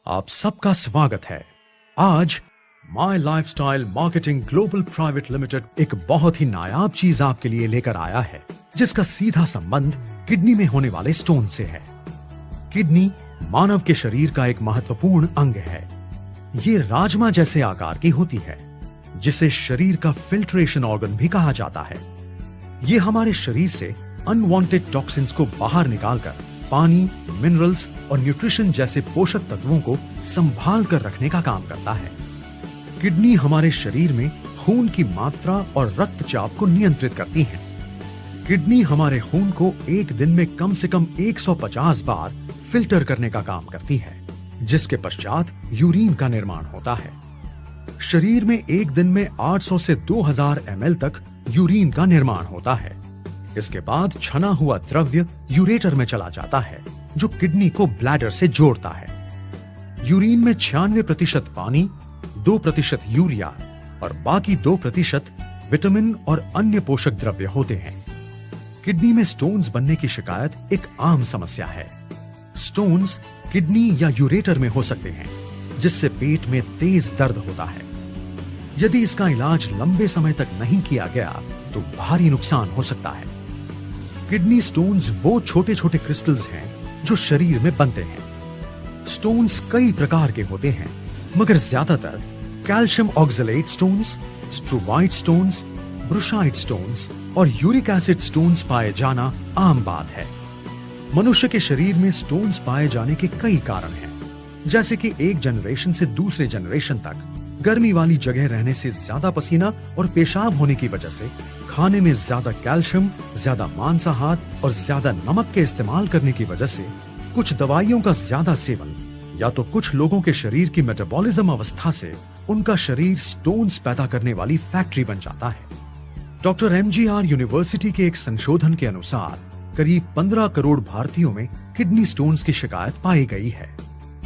आप सबका स्वागत है। आज my lifestyle marketing global private limited एक बहुत ही नायाब चीज आपके लिए लेकर आया है, जिसका सीधा संबंध किडनी में होने वाले स्टोन से है। किडनी मानव के शरीर का एक महत्वपूर्ण अंग है। ये राजमा जैसे आकार की होती है, जिसे शरीर का फिल्ट्रेशन ऑर्गन भी कहा जाता है। ये हमारे शरीर से अनवांटेड टॉक्सिन्स को बाहर निकालकर पानी, मिनरल्स और न्यूट्रिशन जैसे पोषक तत्वों को संभाल कर रखने का काम करता है। किडनी हमारे शरीर में खून की मात्रा और रक्तचाप को नियंत्रित करती है। किडनी हमारे खून को एक दिन में कम से कम 150 बार फिल्टर करने का काम करती है, जिसके पश्चात यूरिन का निर्माण होता है। शरीर में एक दिन में 800 से 2000 ml तक यूरिन का निर्माण होता है। इसके बाद छना हुआ द्रव्य यूरेटर में चला जाता है, जो किडनी को ब्लैडर से जोड़ता है। यूरिन में 96% पानी, 2% यूरिया और बाकी 2% विटामिन और अन्य पोषक द्रव्य होते हैं। किडनी में स्टोन्स बनने की शिकायत एक आम समस्या है। स्टोन्स किडनी या यूरेटर में हो सकते हैं, जिससे पेट में तेज दर्द होता है। यदि इसका इलाज लंबे समय तक नहीं किया गया तो भारी नुकसान हो सकता है। किडनी स्टोन्स वो छोटे छोटे क्रिस्टल्स हैं जो शरीर में बनते हैं। स्टोन्स कई प्रकार के होते हैं, मगर ज्यादातर calcium oxalate stones, struvite stones, brushite stones और यूरिक एसिड स्टोन्स पाए जाना आम बात है। मनुष्य के शरीर में स्टोन्स पाए जाने के कई कारण हैं, जैसे कि एक जनरेशन से दूसरे जनरेशन तक गर्मी वाली जगह रहने से ज्यादा पसीना और पेशाब होने की वजह से, खाने में ज्यादा कैल्शियम, ज्यादा मांसाहार और ज्यादा नमक के इस्तेमाल करने की वजह से, कुछ दवाइयों का ज्यादा सेवन, या तो कुछ लोगों के शरीर की मेटाबॉलिज्म अवस्था से उनका शरीर स्टोन्स पैदा करने वाली फैक्ट्री बन जाता है। डॉक्टर MGR यूनिवर्सिटी के एक संशोधन के अनुसार करीब 15 करोड़ भारतीयों में किडनी स्टोन्स की शिकायत पाई गई है।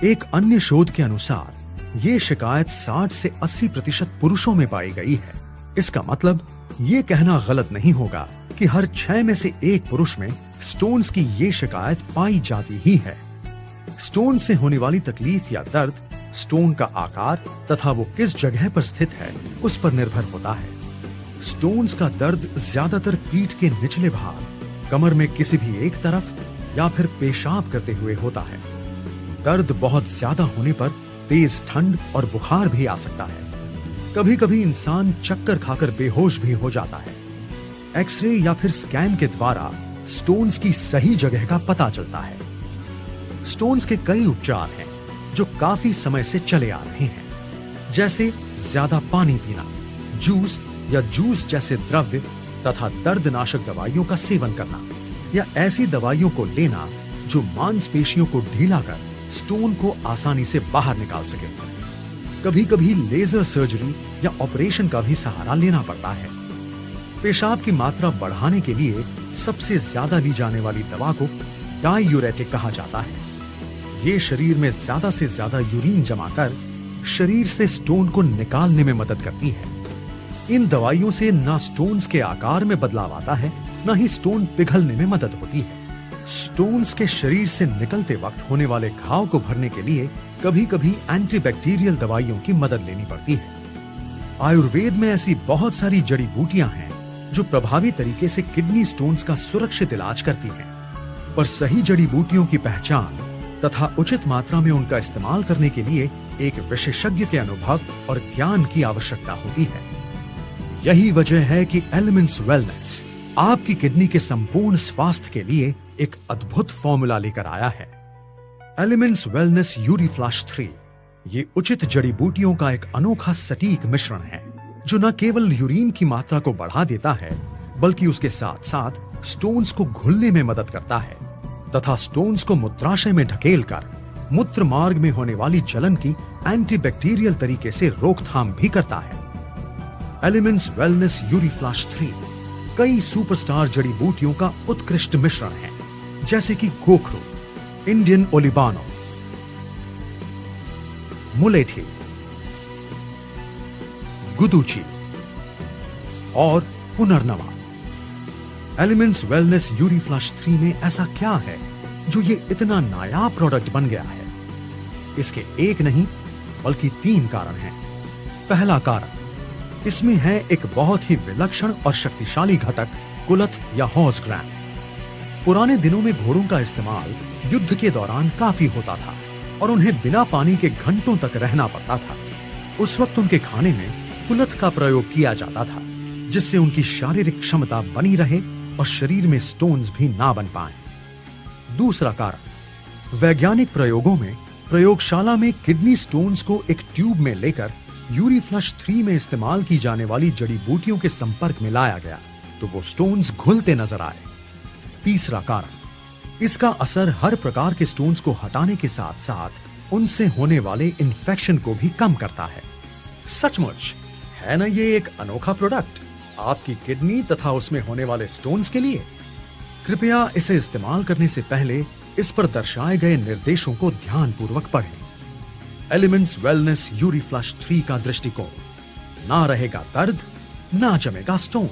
एक अन्य शोध के अनुसार ये शिकायत 60 से 80% पुरुषों में पाई गई है। इसका मतलब ये कहना गलत नहीं होगा कि हर 6 में से 1 पुरुष में स्टोन्स की ये शिकायत पाई जाती ही है। स्टोन से होने वाली तकलीफ या दर्द स्टोन का आकार तथा वो किस जगह पर स्थित है उस पर निर्भर होता है। स्टोन्स का दर्द ज्यादातर पीठ के निचले भाग, कमर में किसी भी एक तरफ या फिर पेशाब करते हुए होता है। दर्द बहुत ज्यादा होने पर तेज ठंड और बुखार भी आ सकता है। कभी कभी इंसान चक्कर खाकर बेहोश भी हो जाता है। एक्सरे या फिर स्कैन के द्वारा स्टोन्स की सही जगह का पता चलता है। स्टोन्स के कई उपचार हैं जो काफी समय से चले आ रहे हैं, जैसे ज्यादा पानी पीना, जूस या जूस जैसे द्रव्य तथा दर्दनाशक दवाइयों का सेवन करना, या ऐसी दवाइयों को लेना जो मांसपेशियों को ढीला कर स्टोन को आसानी से बाहर निकाल सके। कभी कभी लेजर सर्जरी या ऑपरेशन का भी सहारा लेना पड़ता है। पेशाब की मात्रा बढ़ाने के लिए सबसे ज्यादा ली जाने वाली दवा को डायूरेटिक कहा जाता है। ये शरीर में ज्यादा से ज्यादा यूरिन जमा कर शरीर से स्टोन को निकालने में मदद करती है। इन दवाइयों से ना स्टोन्स के आकार में बदलाव आता है, ना ही स्टोन पिघलने में मदद होती है। स्टोन्स के शरीर से निकलते वक्त होने वाले घाव को भरने के लिए कभी कभी एंटीबैक्टीरियल दवाइयों की मदद लेनी पड़ती है। आयुर्वेद में ऐसी बहुत सारी जड़ी बूटियां हैं जो प्रभावी तरीके से किडनी स्टोन्स का सुरक्षित इलाज करती हैं, पर सही जड़ी बूटियों की पहचान तथा उचित मात्रा में उनका इस्तेमाल करने के लिए एक विशेषज्ञ के अनुभव और ज्ञान की आवश्यकता होती है। यही वजह है कि एलिमेंट्स वेलनेस आपकी किडनी के संपूर्ण स्वास्थ्य के लिए एक अद्भुत फॉर्मूला लेकर आया है। एलिमेंट्स वेलनेस यूरीफ्लश 3 ये उचित जड़ी बूटियों का एक अनोखा सटीक मिश्रण है, जो न केवल यूरिन की मात्रा को बढ़ा देता है, बल्कि उसके साथ साथ स्टोन्स को घुलने में मदद करता है तथा स्टोन्स को मूत्राशय में ढकेलकर मूत्र मार्ग में होने वाली जलन की एंटीबैक्टीरियल तरीके से रोकथाम भी करता है। एलिमेंट्स वेलनेस यूरीफ्लश 3 कई सुपरस्टार जड़ी बूटियों का उत्कृष्ट मिश्रण है, जैसे कि गोखरू, इंडियन ओलिबानो, मुलेठी, गुदुची और पुनर्नवा। एलिमेंट्स वेलनेस यूरीफ्लश 3 में ऐसा क्या है जो ये इतना नायाब प्रोडक्ट बन गया है? इसके एक नहीं बल्कि 3 कारण हैं। पहला कारण, इसमें है एक बहुत ही विलक्षण और शक्तिशाली घटक, कुलथ या हॉर्स ग्रैंड। पुराने दिनों में घोड़ों का इस्तेमाल युद्ध के दौरान काफी होता था और उन्हें बिना पानी के घंटों तक रहना पड़ता था। उस वक्त उनके खाने में कुलथ का प्रयोग किया जाता था, जिससे उनकी शारीरिक क्षमता बनी रहे और शरीर में स्टोन्स भी ना बन पाएं। दूसरा कारण, वैज्ञानिक प्रयोगों में प्रयोगशाला में किडनी स्टोन्स को एक ट्यूब में लेकर यूरीफ्लश 3 में इस्तेमाल की जाने वाली जड़ी बूटियों के संपर्क में लाया गया तो वो स्टोन्स घुलते नजर आए। तीसरा कारण, इसका असर हर प्रकार के स्टोन्स को हटाने के साथ साथ उनसे होने वाले इन्फेक्शन को भी कम करता है। सचमुच है ना ये एक अनोखा प्रोडक्ट आपकी किडनी तथा उसमें होने वाले स्टोन्स के लिए। कृपया इसे इस्तेमाल करने से पहले इस पर दर्शाए गए निर्देशों को ध्यानपूर्वक पढ़ें। एलिमेंट्स वेलनेस यूरीफ्लश 3 का दृष्टिकोण, ना रहेगा दर्द, ना जमेगा स्टोन।